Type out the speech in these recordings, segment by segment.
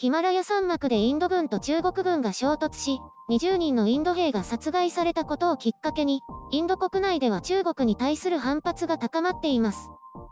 ヒマラヤ山脈でインド軍と中国軍が衝突し、20人のインド兵が殺害されたことをきっかけに、インド国内では中国に対する反発が高まっています。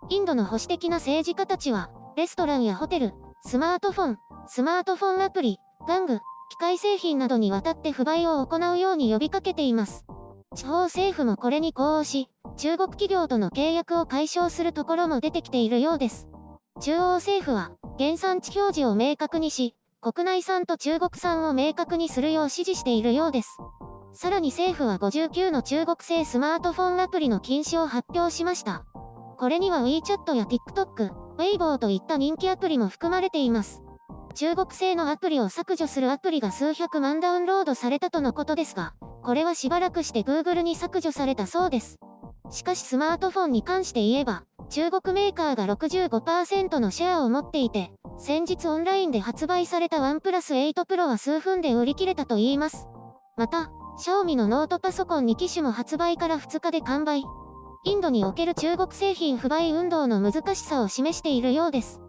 インドの保守的な政治家たちは、レストランやホテル、スマートフォンアプリ、玩具、機械製品などにわたって不買を行うように呼びかけています。地方政府もこれに呼応し、中国企業との契約を解消するところも出てきているようです。中央政府は、原産地表示を明確にし、国内産と中国産を明確にするよう指示しているようです。さらに政府は59の中国製スマートフォンアプリの禁止を発表しました。これには WeChat や TikTok、Weibo といった人気アプリも含まれています。中国製のアプリを削除するアプリが数百万ダウンロードされたとのことですが、これはしばらくして Google に削除されたそうです。しかしスマートフォンに関して言えば、中国メーカーが 65% のシェアを持っていて、先日オンラインで発売された OnePlus 8 Pro は数分で売り切れたといいます。また、Xiaomi のノートパソコン2機種も発売から2日で完売。インドにおける中国製品不買運動の難しさを示しているようです。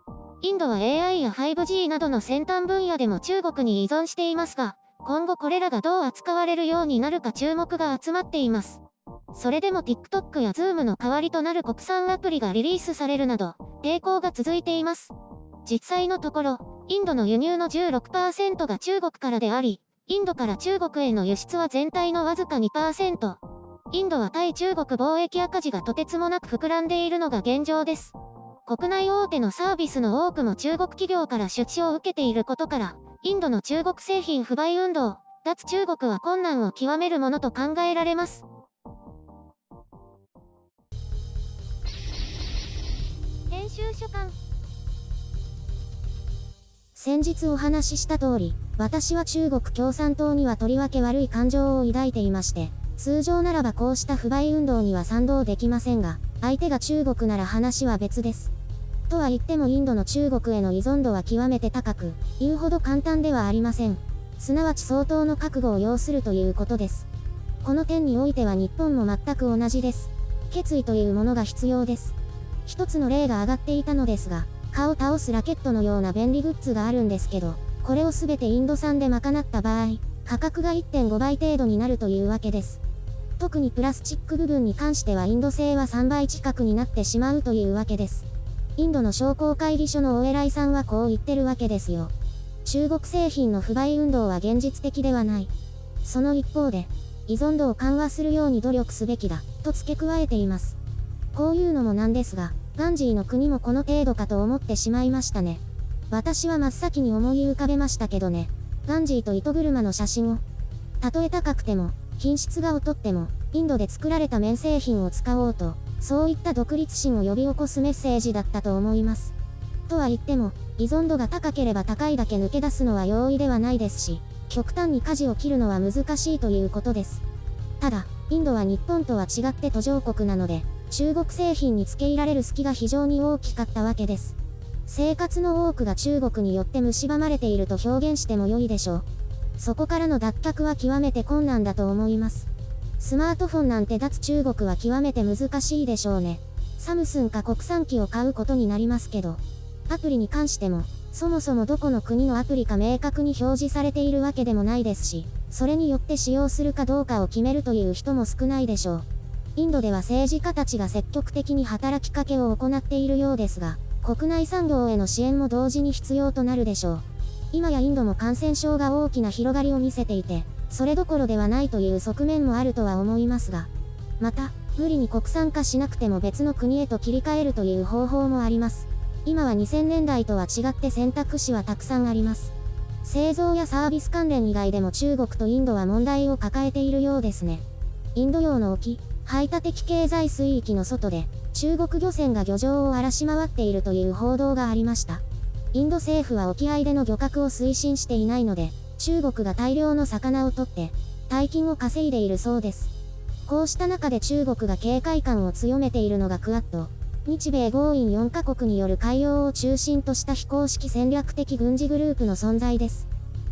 インドは AI や 5G などの先端分野でも中国に依存していますが、今後これらがどう扱われるようになるか注目が集まっています。それでも TikTok や Zoom の代わりとなる国産アプリがリリースされるなど、抵抗が続いています。実際のところ、インドの輸入の 16% が中国からであり、インドから中国への輸出は全体のわずか 2%。インドは対中国貿易赤字がとてつもなく膨らんでいるのが現状です。国内大手のサービスの多くも中国企業から出資を受けていることから、インドの中国製品不買運動、脱中国は困難を極めるものと考えられます。編集書簡。先日お話しした通り、私は中国共産党にはとりわけ悪い感情を抱いていまして、通常ならばこうした不買運動には賛同できませんが、相手が中国なら話は別です。とは言ってもインドの中国への依存度は極めて高く、言うほど簡単ではありません。すなわち相当の覚悟を要するということです。この点においては日本も全く同じです。決意というものが必要です。一つの例が挙がっていたのですが、蚊を倒すラケットのような便利グッズがあるんですけど、これをすべてインド産で賄った場合、価格が 1.5 倍程度になるというわけです。特にプラスチック部分に関してはインド製は3倍近くになってしまうというわけです。インドの商工会議所のお偉いさんはこう言ってるわけですよ。中国製品の不買運動は現実的ではない。その一方で、依存度を緩和するように努力すべきだ、と付け加えています。こういうのもなんですが、ガンジーの国もこの程度かと思ってしまいましたね。私は真っ先に思い浮かべましたけどね。ガンジーと糸車の写真を。たとえ高くても、品質が劣っても、インドで作られた綿製品を使おうと、そういった独立心を呼び起こすメッセージだったと思います。とは言っても、依存度が高ければ高いだけ抜け出すのは容易ではないですし、極端に舵を切るのは難しいということです。ただ、インドは日本とは違って途上国なので、中国製品に付け入られる隙が非常に大きかったわけです。生活の多くが中国によって蝕まれていると表現しても良いでしょう。そこからの脱却は極めて困難だと思います。スマートフォンなんて脱中国は極めて難しいでしょうね。サムスンか国産機を買うことになりますけど、アプリに関しても、そもそもどこの国のアプリか明確に表示されているわけでもないですし、それによって使用するかどうかを決めるという人も少ないでしょう。インドでは政治家たちが積極的に働きかけを行っているようですが、国内産業への支援も同時に必要となるでしょう。今やインドも感染症が大きな広がりを見せていて、それどころではないという側面もあるとは思いますが、また、無理に国産化しなくても別の国へと切り替えるという方法もあります。今は2000年代とは違って選択肢はたくさんあります。製造やサービス関連以外でも中国とインドは問題を抱えているようですね。インド洋の沖、排他的経済水域の外で、中国漁船が漁場を荒らし回っているという報道がありました。インド政府は沖合での漁獲を推進していないので、中国が大量の魚を取って、大金を稼いでいるそうです。こうした中で中国が警戒感を強めているのがクアッド、日米豪印4カ国による海洋を中心とした非公式戦略的軍事グループの存在です。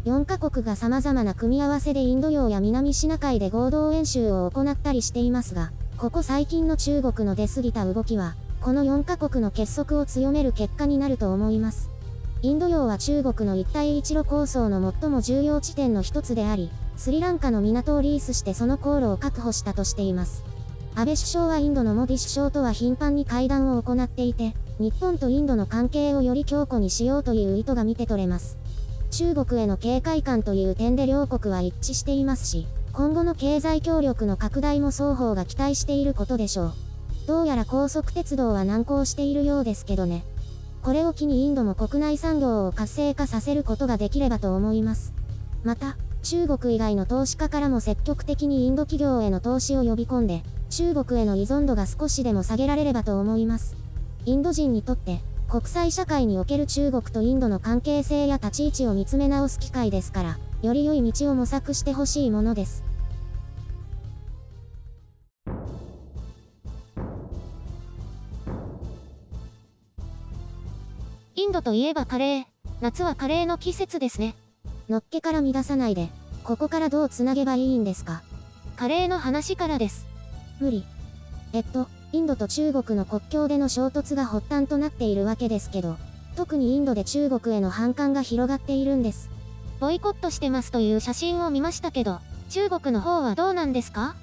4カ国が様々な組み合わせでインド洋や南シナ海で合同演習を行ったりしていますが、ここ最近の中国の出過ぎた動きは、この4カ国の結束を強める結果になると思います。インド洋は中国の一帯一路構想の最も重要地点の一つであり、スリランカの港をリースしてその航路を確保したとしています。安倍首相はインドのモディ首相とは頻繁に会談を行っていて、日本とインドの関係をより強固にしようという意図が見て取れます。中国への警戒感という点で両国は一致していますし、今後の経済協力の拡大も双方が期待していることでしょう。どうやら高速鉄道は難航しているようですけどね。これを機にインドも国内産業を活性化させることができればと思います。また、中国以外の投資家からも積極的にインド企業への投資を呼び込んで、中国への依存度が少しでも下げられればと思います。インド人にとって、国際社会における中国とインドの関係性や立ち位置を見つめ直す機会ですから、より良い道を模索してほしいものです。インドといえばカレー。夏はカレーの季節ですね。のっけから乱さないで、ここからどうつなげばいいんですか？カレーの話からです。無理。インドと中国の国境での衝突が発端となっているわけですけど、特にインドで中国への反感が広がっているんです。ボイコットしてますという写真を見ましたけど、中国の方はどうなんですか？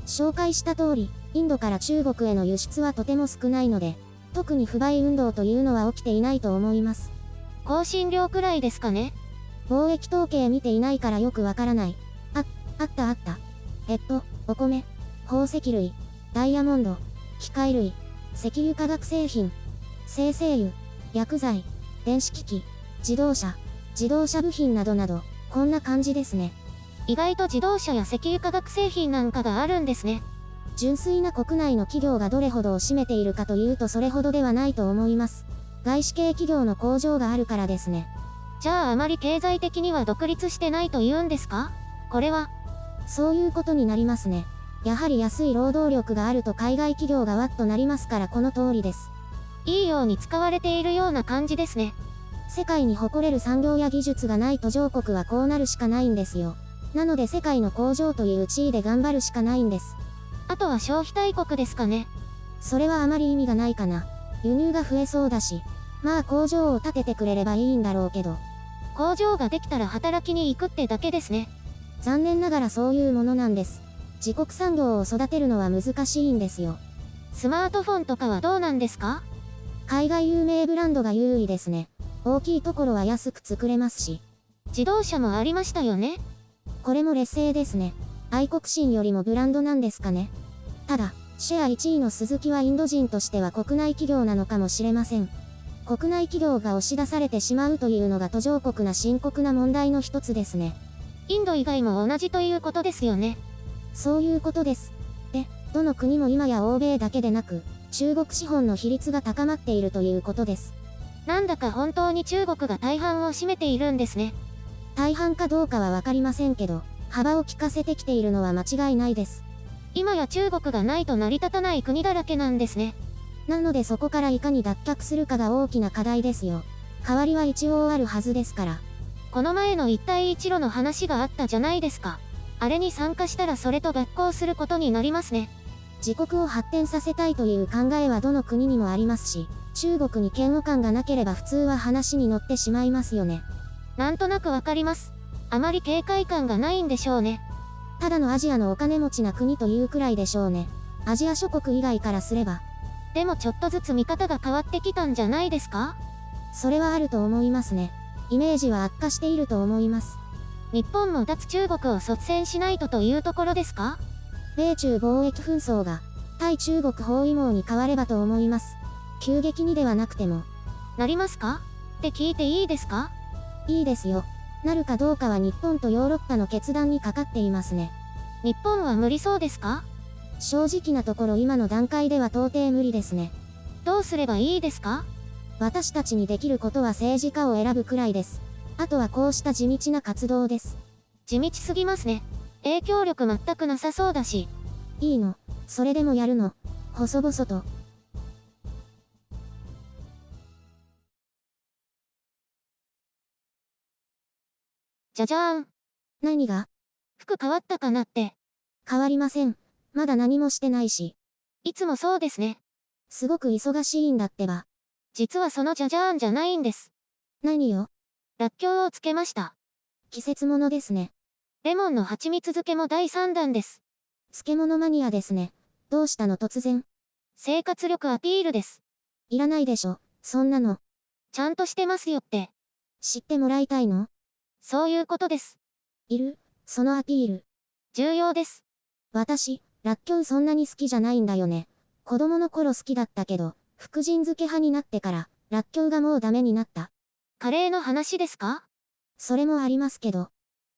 紹介した通り、インドから中国への輸出はとても少ないので、特に不買運動というのは起きていないと思います。香辛料くらいですかね？貿易統計見ていないからよくわからない。あった。お米、宝石類、ダイヤモンド、機械類、石油化学製品、精製油、薬剤、電子機器、自動車部品などなど、こんな感じですね。意外と自動車や石油化学製品なんかがあるんですね。純粋な国内の企業がどれほどを占めているかというとそれほどではないと思います。外資系企業の工場があるからですね。じゃああまり経済的には独立してないと言うんですか？これは。そういうことになりますね。やはり安い労働力があると海外企業がワッとなりますからこの通りです。いいように使われているような感じですね。世界に誇れる産業や技術がない途上国はこうなるしかないんですよ。なので世界の工場という地位で頑張るしかないんです。あとは消費大国ですかね。それはあまり意味がないかな。輸入が増えそうだし、まあ工場を建ててくれればいいんだろうけど。工場ができたら働きに行くってだけですね。残念ながらそういうものなんです。自国産業を育てるのは難しいんですよ。スマートフォンとかはどうなんですか？海外有名ブランドが優位ですね。大きいところは安く作れますし。自動車もありましたよね。これも劣勢ですね。愛国心よりもブランドなんですかね。ただ、シェア1位のスズキはインド人としては国内企業なのかもしれません。国内企業が押し出されてしまうというのが途上国な深刻な問題の一つですね。インド以外も同じということですよね。そういうことです。で、どの国も今や欧米だけでなく、中国資本の比率が高まっているということです。なんだか本当に中国が大半を占めているんですね。大半かどうかはわかりませんけど、幅を利かせてきているのは間違いないです。今や中国がないと成り立たない国だらけなんですね。なのでそこからいかに脱却するかが大きな課題ですよ。代わりは一応あるはずですから。この前の一帯一路の話があったじゃないですか。あれに参加したらそれと合行することになりますね。自国を発展させたいという考えはどの国にもありますし、中国に嫌悪感がなければ普通は話に乗ってしまいますよね。なんとなくわかります。あまり警戒感がないんでしょうね。ただのアジアのお金持ちな国というくらいでしょうね。アジア諸国以外からすれば。でもちょっとずつ見方が変わってきたんじゃないですか？それはあると思いますね。イメージは悪化していると思います。日本も脱中国を率先しないというところですか？米中貿易紛争が対中国包囲網に変わればと思います。急激にではなくても。なりますか？って聞いていいですか？いいですよ。なるかどうかは日本とヨーロッパの決断にかかっていますね。日本は無理そうですか？正直なところ今の段階では到底無理ですね。どうすればいいですか？私たちにできることは政治家を選ぶくらいです。あとはこうした地道な活動です。地道すぎますね。影響力全くなさそうだし。いいの。それでもやるの。細々と。じゃじゃーん。何が？服変わったかなって。変わりません。まだ何もしてないし。いつもそうですね。すごく忙しいんだってば。実はそのじゃじゃーんじゃないんです。何よ。らっきょうをつけました。季節物ですね。レモンの蜂蜜漬けも第3弾です。漬物マニアですね。どうしたの突然。生活力アピールです。いらないでしょ、そんなの。ちゃんとしてますよって。知ってもらいたいの？そういうことです。いる？そのアピール。重要です。私、らっきょうそんなに好きじゃないんだよね。子供の頃好きだったけど、福神漬け派になってから、らっきょうがもうダメになった。カレーの話ですか？それもありますけど。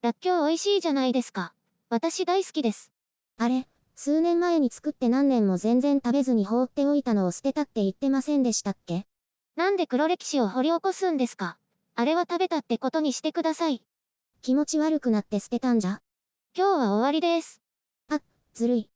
らっきょう美味しいじゃないですか。私大好きです。あれ、数年前に作って何年も全然食べずに放っておいたのを捨てたって言ってませんでしたっけ？なんで黒歴史を掘り起こすんですか？あれは食べたってことにしてください。気持ち悪くなって捨てたんじゃ？今日は終わりです。ずるい。